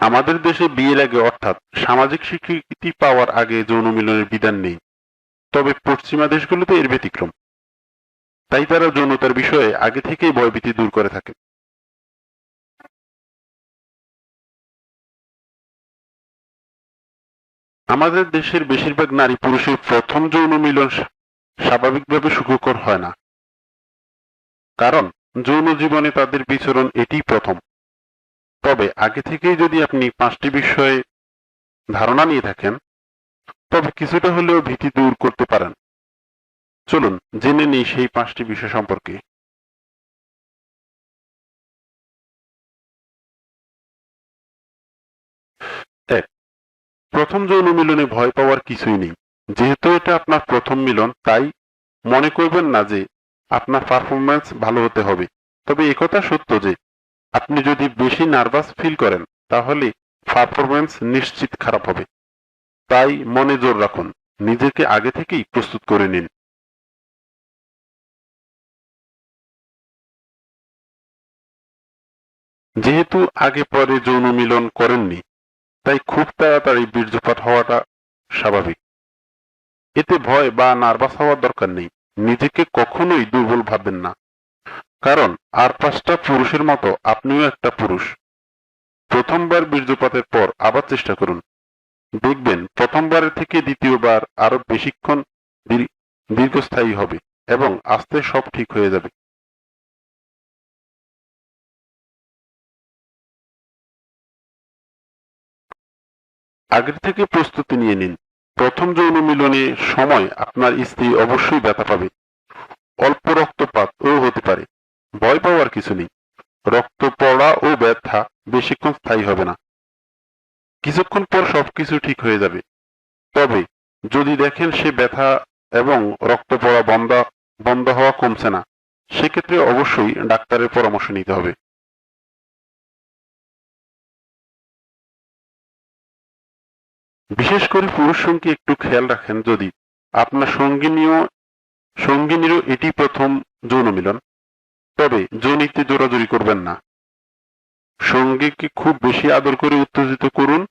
আমাদের দেশে বিয়ের আগে অর্থাৎ সামাজিক স্বীকৃতি পাওয়ার আগে যৌন মিলনের বিধান নেই, তবে পশ্চিমা দেশগুলোতে এর ব্যতিক্রম। তাই তারা যৌনতার বিষয়ে আগে থেকেই ভয়ভীতি দূর করে থাকে। আমাদের দেশের বেশিরভাগ নারী পুরুষের প্রথম যৌন মিলন স্বাভাবিকভাবে সুখকর হয় না, কারণ যৌন জীবনে তাদের বিচরণ এটিই প্রথম। তবে আগে থেকেই যদি আপনি 5টি বিষয়ে ধারণা নিয়ে থাকেন, তবে কিছুটা হলেও ভীতি দূর করতে পারেন। চলুন জেনে নিই সেই 5টি বিষয় সম্পর্কে। 1. প্রথম যৌন মিলনে ভয় পাওয়ার কিছুই নেই। যেহেতু এটা আপনার প্রথম মিলন, তাই মনে করবেন না যে আপনার পারফরম্যান্স ভালো হতে হবে। তবে একথা সত্য যে আপনি যদি বেশি নার্ভাস ফিল করেন, তাহলে পারফরম্যান্স নিশ্চিত খারাপ হবে। তাই মনে জোর রাখুন, নিজেকে আগে থেকেই প্রস্তুত করে নিন। যেহেতু আগে পরে যৌন মিলন করেননি, তাই খুব তাড়াতাড়ি বীর্যপাত হওয়াটা স্বাভাবিক। এতে ভয় বা নার্ভাস হওয়ার দরকার নেই। নিজেকে কখনোই দুর্বল ভাববেন না, কারণ আর 5টা পুরুষের মতো আপনিও একটা পুরুষ। প্রথমবার বীর্যপাতের পর আবার চেষ্টা করুন। দেখবেন প্রথমবারের থেকে দ্বিতীয়বার আরো বেশিক্ষণ দীর্ঘস্থায়ী হবে এবং আস্তে সব ঠিক হয়ে যাবে। আগের থেকে প্রস্তুতি নিয়ে নিন। প্রথম যৌন মিলনের সময় আপনার স্ত্রী অবশ্যই ব্যথা পাবে, অল্প রক্তপাতও হতে পারে। ভয় পাওয়ার কিছু নেই। রক্ত পড়া ও ব্যথা বেশিক্ষণ স্থায়ী হবে না। কিছুক্ষণ পর সবকিছু ঠিক হয়ে যাবে। তবে যদি দেখেন সে ব্যথা এবং রক্ত পড়া বন্ধ হওয়া কমছে না, সেক্ষেত্রে অবশ্যই ডাক্তারের পরামর্শ নিতে হবে। বিশেষ করে পুরুষ সঙ্গী একটু খেয়াল রাখেন, যদি আপনার সঙ্গিনীরও এটি প্রথম যৌন মিলন, তবে যৌনিতে জোরাজুরি করবেন না। সঙ্গীকে খুব বেশি আদর করে উত্তেজিত করুন।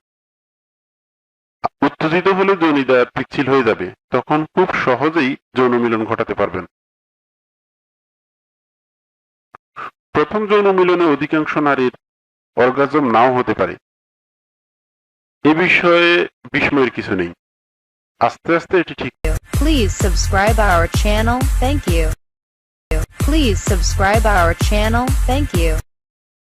উত্তেজিত হলে যৌনিতা পিচ্ছিল হয়ে যাবে, তখন খুব সহজেই যৌন মিলন ঘটাতে পারবেন। প্রথম যৌন মিলনে অধিকাংশ নারীর অর্গাজম নাও হতে পারে। এ বিষয়ে বিস্ময়ের কিছু নেই। আস্তে আস্তে এটি ঠিক। Please subscribe our channel. Thank you. Please subscribe our channel. Thank you.